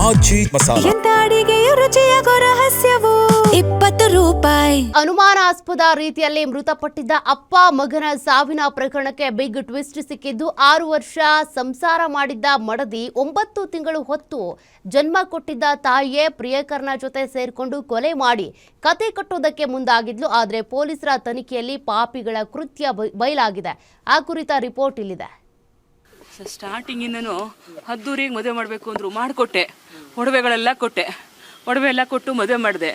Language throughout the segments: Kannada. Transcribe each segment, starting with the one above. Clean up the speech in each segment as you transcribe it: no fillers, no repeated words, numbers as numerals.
ಆಜಿ ಮಸಾಲಾ. ಎಂತ ಅಡಿಗೆಯ ರುಚಿಯಾಗೋ ರಹಸ್ಯವು 20 ರೂಪಾಯಿ. ಅನುಮಾನಾಸ್ಪದ ರೀತಿಯಲ್ಲಿ ಮೃತಪಟ್ಟಿದ್ದ ಅಪ್ಪ ಮಗನ ಸಾವಿನ ಪ್ರಕರಣಕ್ಕೆ ಬಿಗ್ ಟ್ವಿಸ್ಟ್ ಸಿಕ್ಕಿದ್ದು 6 ವರ್ಷ ಸಂಸಾರ ಮಾಡಿದ್ದ ಮಡದಿ 9 ತಿಂಗಳು ಹೊತ್ತು ಜನ್ಮ ಕೊಟ್ಟಿದ್ದ ತಾಯಿಯೇ ಪ್ರಿಯಕರನ ಜೊತೆ ಸೇರ್ಕೊಂಡು ಕೊಲೆ ಮಾಡಿ ಕತೆ ಕಟ್ಟೋದಕ್ಕೆ ಮುಂದಾಗಿದ್ಲು. ಆದರೆ ಪೊಲೀಸರ ತನಿಖೆಯಲ್ಲಿ ಪಾಪಿಗಳ ಕೃತ್ಯ ಬಯಲಾಗಿದೆ. ಆ ಕುರಿತ ರಿಪೋರ್ಟ್ ಇಲ್ಲಿದೆ. ಸ್ಟಾರ್ಟಿಂಗಿಂದನೂ ಹದ್ದೂರಿಗೆ ಮದುವೆ ಮಾಡಬೇಕು ಅಂದರು, ಮಾಡಿಕೊಟ್ಟೆ. ಒಡವೆಗಳೆಲ್ಲ ಕೊಟ್ಟೆ, ಒಡವೆ ಎಲ್ಲ ಕೊಟ್ಟು ಮದುವೆ ಮಾಡಿದೆ.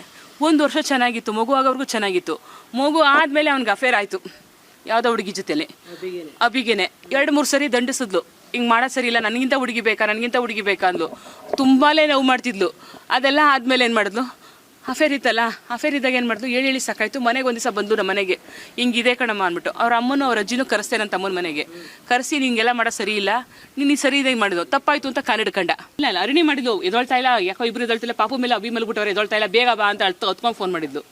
1 ವರ್ಷ ಚೆನ್ನಾಗಿತ್ತು, ಮಗು ಆಗೋವ್ರಿಗೂ ಚೆನ್ನಾಗಿತ್ತು. ಮಗು ಆದಮೇಲೆ ಅವ್ನಿಗೆ ಅಫೇರ್ ಆಯಿತು ಯಾವುದೋ ಹುಡುಗಿ ಜೊತೆಲಿ, ಅಬಿಗೆನೆ 2-3 ಸರಿ ದಂಡಿಸಿದ್ಲು. ಹಿಂಗೆ ಮಾಡೋದು ಸರಿ ಇಲ್ಲ, ನನಗಿಂತ ಹುಡುಗಿ ಬೇಕಾ ಅಂದ್ಲು. ತುಂಬಾ ನೋವು ಮಾಡ್ತಿದ್ಲು. ಅದೆಲ್ಲ ಆದಮೇಲೆ ಏನು ಮಾಡಿದ್ಲು, ಅಫೇರ್ ಇತ್ತಲ್ಲ, ಅಫೇರ್ ಇದ್ದಾಗ ಏನು ಮಾಡಿದ್ಲು, ಹೇಳಿ ಸಾಕಾಯ್ತು. ಮನೆಗೆ ಒಂದು ದಿವಸ ಬಂದು ನಮ್ಮ ಮನೆಗೆ ಹಿಂಗಿದೆ ಕಣಮ್ಮ ಅಂದ್ಬಿಟ್ಟು ಅವ್ರ ಅಮ್ಮನೂ ಅವ್ರ ಅಜ್ಜಿನೂ ಕರೆಸ್ತೇನೆ ನನ್ನ ತಮ್ಮನ ಮನೆಗೆ ಕರೆಸಿ, ನಿಂಗೆಲ್ಲ ಮಾಡೋ ಸರಿ ಇಲ್ಲ, ನೀನು ಸರಿ ಇದಾಗ ಮಾಡಿದ್ವು, ತಪ್ಪಾಯ್ತು ಅಂತ ಕಾಲಿಡ್ಕಂಡ. ಇಲ್ಲ ಅರಣಿ ಮಾಡಿದ್ಲು, ಎದೊಳ್ತಾ ಇಲ್ಲ, ಯಾಕೋ ಇಬ್ರು ಎದೊಳ್ತಿಲ್ಲ, ಪಾಪು ಮೇಲೆ ಅಭಿ ಮಲ್ಬಿಟ್ಟವ್ರು, ಎದೊಳ್ತಾ ಇಲ್ಲ, ಬೇಗ ಬಾ ಅಂತ ಹತ್ಕೊಂಡು ಫೋನ್ ಮಾಡಿದ್ಲು.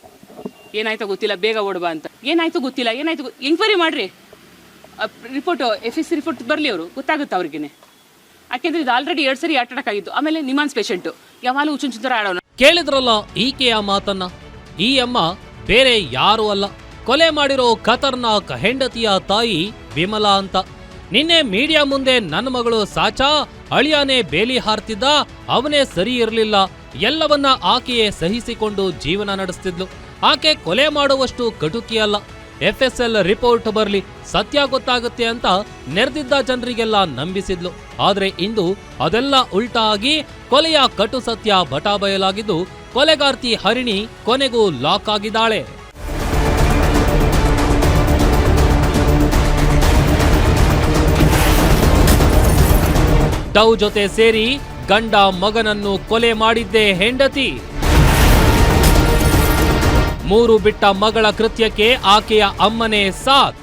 ಏನಾಯ್ತೋ ಗೊತ್ತಿಲ್ಲ, ಬೇಗ ಓಡ್ಬಾ ಅಂತ. ಏನಾಯ್ತು ಗೊತ್ತಿಲ್ಲ, ಎಂಕ್ವೈರಿ ಮಾಡ್ರಿ, ರಿಪೋರ್ಟು FSC ರಿಪೋರ್ಟ್ ಬರಲಿ, ಅವರು ಗೊತ್ತಾಗುತ್ತೆ ಅವ್ರಿಗೇನೆ. ಯಾಕೆಂದ್ರೆ ಇದು ಆಲ್ರೆಡಿ 2 ಸರಿ ಅಟ್ಯಾಕ್ ಆಗಿತ್ತು. ಆಮೇಲೆ ನಿಮಾನ್ಸ್ ಪೇಷೆಂಟು ಯಾವಾಗಲೂ ಹುಚ್ಚುಂಚಿತರ ಆಡೋಣ. ಕೇಳಿದ್ರಲ್ಲ ಈಕೆಯ ಮಾತನ್ನ. ಈ ಅಮ್ಮ ಬೇರೆ ಯಾರೂ ಅಲ್ಲ, ಕೊಲೆ ಮಾಡಿರೋ ಖತರ್ನಾಕ್ ಹೆಂಡತಿಯ ತಾಯಿ ವಿಮಲಾ ಅಂತ. ನಿನ್ನೆ ಮೀಡಿಯಾ ಮುಂದೆ ನನ್ನ ಮಗಳು ಸಾಚಾ, ಅಳಿಯಾನೇ ಬೇಲಿ ಹಾರ್ತಿದ್ದ, ಅವನೇ ಸರಿ ಇರಲಿಲ್ಲ, ಎಲ್ಲವನ್ನ ಆಕೆಯೇ ಸಹಿಸಿಕೊಂಡು ಜೀವನ ನಡೆಸ್ತಿದ್ಲು. ಆಕೆ ಕೊಲೆ ಮಾಡುವಷ್ಟು ಕಟುಕಿಯಲ್ಲ. FSL ರಿಪೋರ್ಟ್ ಬರಲಿ, ಸತ್ಯ ಗೊತ್ತಾಗುತ್ತೆ ಅಂತ ನೆರೆದಿದ್ದ ಜನರಿಗೆಲ್ಲ ನಂಬಿಸಿದ್ಲು. ಆದ್ರೆ ಇಂದು ಅದೆಲ್ಲ ಉಲ್ಟಾ ಆಗಿ ಕೊಲೆಯ ಕಟು ಸತ್ಯ ಬಟಾಬಯಲಾಗಿದ್ದು, ಕೊಲೆಗಾರ್ತಿ ಹರಿಣಿ ಕೊನೆಗೂ ಲಾಕ್ ಆಗಿದ್ದಾಳೆ. ಡೌ ಜೊತೆ ಸೇರಿ ಗಂಡ ಮಗನನ್ನು ಕೊಲೆ ಮಾಡಿದ್ದೇ ಹೆಂಡತಿ. 3 ಬಿಟ್ಟ ಮಗಳ ಕೃತ್ಯಕ್ಕೆ ಆಕೆಯ ಅಮ್ಮನೇ ಸಾಥ್.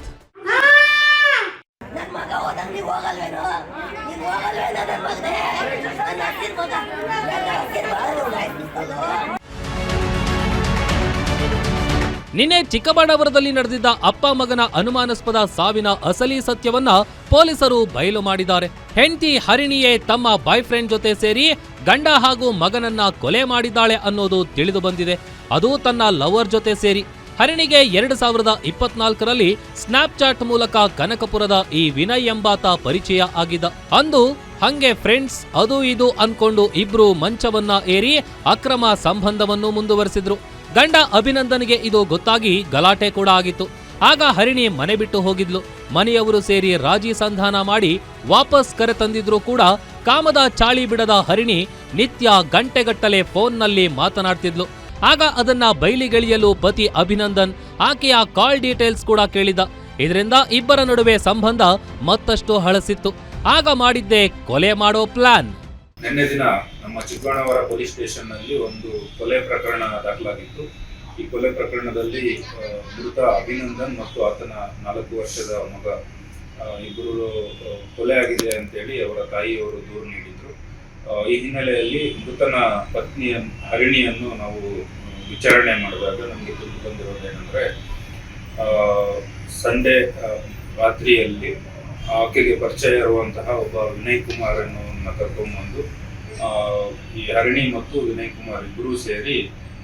ನಿನ್ನೆ ಚಿಕ್ಕಬಳ್ಳಾಪುರದಲ್ಲಿ ನಡೆದಿದ್ದ ಅಪ್ಪ ಮಗನ ಅನುಮಾನಾಸ್ಪದ ಸಾವಿನ ಅಸಲಿ ಸತ್ಯವನ್ನ ಪೊಲೀಸರು ಬಯಲು ಮಾಡಿದ್ದಾರೆ. ಹೆಂಡತಿ ಹರಿಣಿಯೇ ತಮ್ಮ ಬಾಯ್ ಫ್ರೆಂಡ್ ಜೊತೆ ಸೇರಿ ಗಂಡ ಹಾಗೂ ಮಗನನ್ನ ಕೊಲೆ ಮಾಡಿದ್ದಾಳೆ ಅನ್ನೋದು ತಿಳಿದು ಬಂದಿದೆ. ಅದು ತನ್ನ ಲವರ್ ಜೊತೆ ಸೇರಿ. ಹರಿಣಿಗೆ 2024ರಲ್ಲಿ ಸ್ನ್ಯಾಪ್ಚಾಟ್ ಮೂಲಕ ಕನಕಪುರದ ಈ ವಿನಯ್ ಎಂಬಾತ ಪರಿಚಯ ಆಗಿದ್ದ. ಅಂದು ಹಂಗೆ ಫ್ರೆಂಡ್ಸ್ ಅದು ಇದು ಅನ್ಕೊಂಡು ಇಬ್ರು ಮಂಚವನ್ನ ಏರಿ ಅಕ್ರಮ ಸಂಬಂಧವನ್ನು ಮುಂದುವರೆಸಿದ್ರು. ಗಂಡ ಅಭಿನಂದನ್ಗೆ ಇದು ಗೊತ್ತಾಗಿ ಗಲಾಟೆ ಕೂಡ ಆಗಿತ್ತು. ಆಗ ಹರಿಣಿ ಮನೆ ಬಿಟ್ಟು ಹೋಗಿದ್ಲು. ಮನೆಯವರು ಸೇರಿ ರಾಜಿ ಸಂಧಾನ ಮಾಡಿ ವಾಪಸ್ ಕರೆತಂದಿದ್ರು ಕೂಡ ಕಾಮದ ಚಾಳಿ ಬಿಡದ ಹರಿಣಿ ನಿತ್ಯ ಗಂಟೆಗಟ್ಟಲೆ ಫೋನ್ನಲ್ಲಿ ಮಾತನಾಡ್ತಿದ್ಲು. ಆಗ ಅದನ್ನ ಬಯಲಿಗೆಳೆಯಲು ಪತಿ ಅಭಿನಂದನ್ ಆಕೆಯ ಕಾಲ್ ಡೀಟೇಲ್ಸ್ ಕೂಡ ಕೇಳಿದ. ಇದರಿಂದ ಇಬ್ಬರ ನಡುವೆ ಸಂಬಂಧ ಮತ್ತಷ್ಟು ಹಳಸಿತ್ತು. ಆಗ ಮಾಡಿದ್ದೆ ಕೊಲೆ ಮಾಡೋ ಪ್ಲಾನ್. ನಿನ್ನೆ ದಿನ ನಮ್ಮ ಚಿಕ್ಕಬಳ್ಳಾಪುರ ಪೊಲೀಸ್ ಸ್ಟೇಷನ್ ನಲ್ಲಿ ಒಂದು ಕೊಲೆ ಪ್ರಕರಣ ದಾಖಲಾಗಿತ್ತು. ಈ ಕೊಲೆ ಪ್ರಕರಣದಲ್ಲಿ ಮೃತ ಅಭಿನಂದನ್ ಮತ್ತು ಆತನ 4 ವರ್ಷದ ಮಗ ಇಬ್ಬರು ಕೊಲೆ ಆಗಿದೆ ಅಂತೇಳಿ ಅವರ ತಾಯಿಯವರು ದೂರು ನೀಡಿದ್ರು. ಈ ಹಿನ್ನೆಲೆಯಲ್ಲಿ ಮೃತನ ಪತ್ನಿಯ ಹರಿಣಿಯನ್ನು ನಾವು ವಿಚಾರಣೆ ಮಾಡಿದಾಗ ನಮಗೆ ತಿಳಿದು ಬಂದಿರೋದೇನೆಂದ್ರೆ, ಸಂಡೇ ರಾತ್ರಿಯಲ್ಲಿ ಆಕೆಗೆ ಪರಿಚಯ ಇರುವಂತಹ ಒಬ್ಬ ವಿನಯ್ ಕುಮಾರ್ ಅನ್ನೋನ್ನ ಕರ್ಕೊಂಡ್ಬಂದು ಈ ಹರಿಣಿ ಮತ್ತು ವಿನಯ್ ಕುಮಾರ್ ಇಬ್ಬರೂ ಸೇರಿ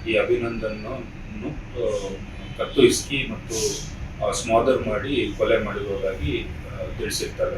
ಈ ಅಭಿನಂದನ್ನು ಕತ್ತು ಹಿಸ್ಕಿ ಮತ್ತು ಸ್ಮಾದರ್ ಮಾಡಿ ಕೊಲೆ ಮಾಡಿರುವುದಾಗಿ ತಿಳಿಸಿರ್ತಾರೆ.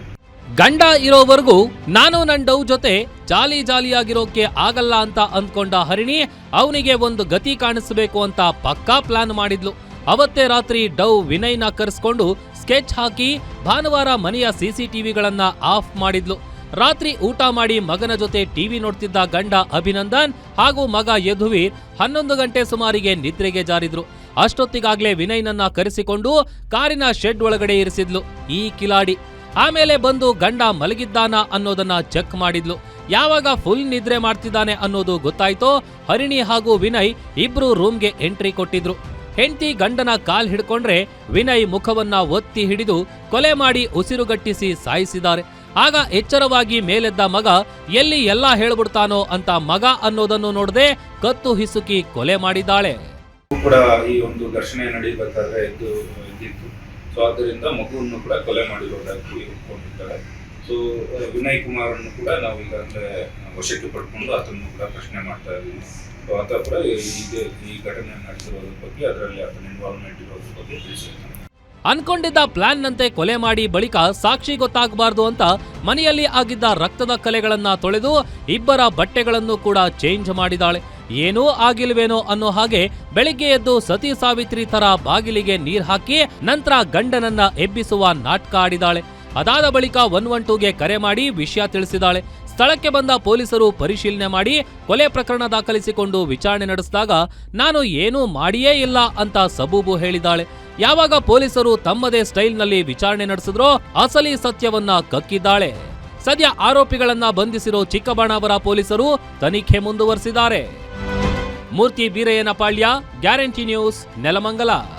ಗಂಡ ಇರೋವರೆಗೂ ನಾನು ನನ್ನ ಡೌ ಜೊತೆ ಜಾಲಿಯಾಗಿರೋಕೆ ಆಗಲ್ಲ ಅಂತ ಅಂದ್ಕೊಂಡ ಹರಿಣಿ ಅವನಿಗೆ ಒಂದು ಗತಿ ಕಾಣಿಸಬೇಕು ಅಂತ ಪಕ್ಕಾ ಪ್ಲಾನ್ ಮಾಡಿದ್ಲು. ಅವತ್ತೇ ರಾತ್ರಿ ಡೌ ವಿನಯ್ನ ಕರೆಸ್ಕೊಂಡು ಸ್ಕೆಚ್ ಹಾಕಿ ಭಾನುವಾರ ಮನೆಯ CCTVಗಳನ್ನ ಆಫ್ ಮಾಡಿದ್ಲು. ರಾತ್ರಿ ಊಟ ಮಾಡಿ ಮಗನ ಜೊತೆ ಟಿವಿ ನೋಡ್ತಿದ್ದ ಗಂಡ ಅಭಿನಂದನ್ ಹಾಗೂ ಮಗ ಯದುವೀರ್ 11 ಗಂಟೆ ಸುಮಾರಿಗೆ ನಿದ್ರೆಗೆ ಜಾರಿದ್ರು. ಅಷ್ಟೊತ್ತಿಗಾಗ್ಲೇ ವಿನಯ್ನನ್ನ ಕರೆಸಿಕೊಂಡು ಕಾರಿನ ಶೆಡ್ ಒಳಗಡೆ ಇರಿಸಿದ್ಲು ಈ ಕಿಲಾಡಿ. ಆಮೇಲೆ ಬಂದು ಗಂಡ ಮಲಗಿದ್ದಾನ ಅನ್ನೋದನ್ನ ಚೆಕ್ ಮಾಡಿದ್ಲು. ಯಾವಾಗ ಫುಲ್ ನಿದ್ರೆ ಮಾಡ್ತಿದ್ದಾನೆ ಅನ್ನೋದು ಗೊತ್ತಾಯ್ತೋ ಹರಿಣಿ ಹಾಗೂ ವಿನಯ್ ಇಬ್ರು ರೂಮ್ಗೆ ಎಂಟ್ರಿ ಕೊಟ್ಟಿದ್ರು. ಹೆಂಡತಿ ಗಂಡನ ಕಾಲ್ ಹಿಡ್ಕೊಂಡ್ರೆ ವಿನಯ್ ಮುಖವನ್ನ ಒತ್ತಿ ಹಿಡಿದು ಕೊಲೆ ಮಾಡಿ ಉಸಿರುಗಟ್ಟಿಸಿ ಸಾಯಿಸಿದ್ದಾರೆ. ಆಗ ಎಚ್ಚರವಾಗಿ ಮೇಲೆದ್ದ ಮಗ ಎಲ್ಲಿ ಎಲ್ಲಾ ಹೇಳ್ಬಿಡ್ತಾನೋ ಅಂತ ಮಗ ಅನ್ನೋದನ್ನು ನೋಡದೆ ಕತ್ತು ಹಿಸುಕಿ ಕೊಲೆ ಮಾಡಿದ್ದಾಳೆ. ಕೂಡ ಈ ಒಂದು ಘರ್ಷಣೆ ನಡೆಯಬೇಕಾದ್ರೆ ಇದ್ದಿತ್ತು. ಸೊ ಆದ್ದರಿಂದ ಮಗುವನ್ನು ಕೂಡ ಕೊಲೆ ಮಾಡಿರೋದಾಗಿ ಒಪ್ಕೊಂಡಿದ್ದಾರೆ. ಸೊ ವಿನಯ್ ಕುಮಾರ್ ಅನ್ನು ಕೂಡ ನಾವು ಈಗಾಗಲೇ ವಶಕ್ಕೆ ಪಡ್ಕೊಂಡು ಆತನ್ನು ಕೂಡ ಪ್ರಶ್ನೆ ಮಾಡ್ತಾ ಇದ್ದೀವಿ. ಸೊ ಆತ ಕೂಡ ಈ ಘಟನೆ ನಡೆಸಿರೋದ್ರ ಬಗ್ಗೆ, ಅದರಲ್ಲಿ ಆತನ ಇನ್ವಾಲ್ವ್ಮೆಂಟ್ ಇರೋದ್ರ ಬಗ್ಗೆ ತಿಳಿಸಿರ್ತಾನೆ. ಅನ್ಕೊಂಡಿದ್ದ ಪ್ಲಾನ್ನಂತೆ ಕೊಲೆ ಮಾಡಿ ಬಳಿಕ ಸಾಕ್ಷಿ ಗೊತ್ತಾಗಬಾರ್ದು ಅಂತ ಮನೆಯಲ್ಲಿ ಆಗಿದ್ದ ರಕ್ತದ ಕಲೆಗಳನ್ನ ತೊಳೆದು ಇಬ್ಬರ ಬಟ್ಟೆಗಳನ್ನು ಕೂಡ ಚೇಂಜ್ ಮಾಡಿದಾಳೆ. ಏನೂ ಆಗಿಲ್ವೇನೋ ಅನ್ನೋ ಹಾಗೆ ಬೆಳಿಗ್ಗೆ ಎದ್ದು ಸತಿ ಸಾವಿತ್ರಿ ತರ ಬಾಗಿಲಿಗೆ ನೀರ್ ಹಾಕಿ ನಂತರ ಗಂಡನನ್ನ ಎಬ್ಬಿಸುವ ನಾಟಕ ಆಡಿದಾಳೆ. ಅದಾದ ಬಳಿಕ 112ಗೆ ಕರೆ ಮಾಡಿ ವಿಷಯ ತಿಳಿಸಿದಾಳೆ. ಸ್ಥಳಕ್ಕೆ ಬಂದ ಪೊಲೀಸರು ಪರಿಶೀಲನೆ ಮಾಡಿ ಕೊಲೆ ಪ್ರಕರಣ ದಾಖಲಿಸಿಕೊಂಡು ವಿಚಾರಣೆ ನಡೆಸಿದಾಗ ನಾನು ಏನೂ ಮಾಡಿಯೇ ಇಲ್ಲ ಅಂತ ಸಬೂಬು ಹೇಳಿದಾಳೆ. ಯಾವಾಗ ಪೊಲೀಸರು ತಮ್ಮದೇ ಸ್ಟೈಲ್ನಲ್ಲಿ ವಿಚಾರಣೆ ನಡೆಸಿದ್ರೋ ಅಸಲಿ ಸತ್ಯವನ್ನ ಕಕ್ಕಿದ್ದಾಳೆ. ಸದ್ಯ ಆರೋಪಿಗಳನ್ನ ಬಂಧಿಸಿರೋ ಚಿಕ್ಕಬಾಣಾವರ ಪೊಲೀಸರು ತನಿಖೆ ಮುಂದುವರೆಸಿದ್ದಾರೆ. ಮೂರ್ತಿ ಬೀರಯ್ಯನಪಾಳ್ಯ, ಗ್ಯಾರಂಟಿ ನ್ಯೂಸ್, ನೆಲಮಂಗಲ.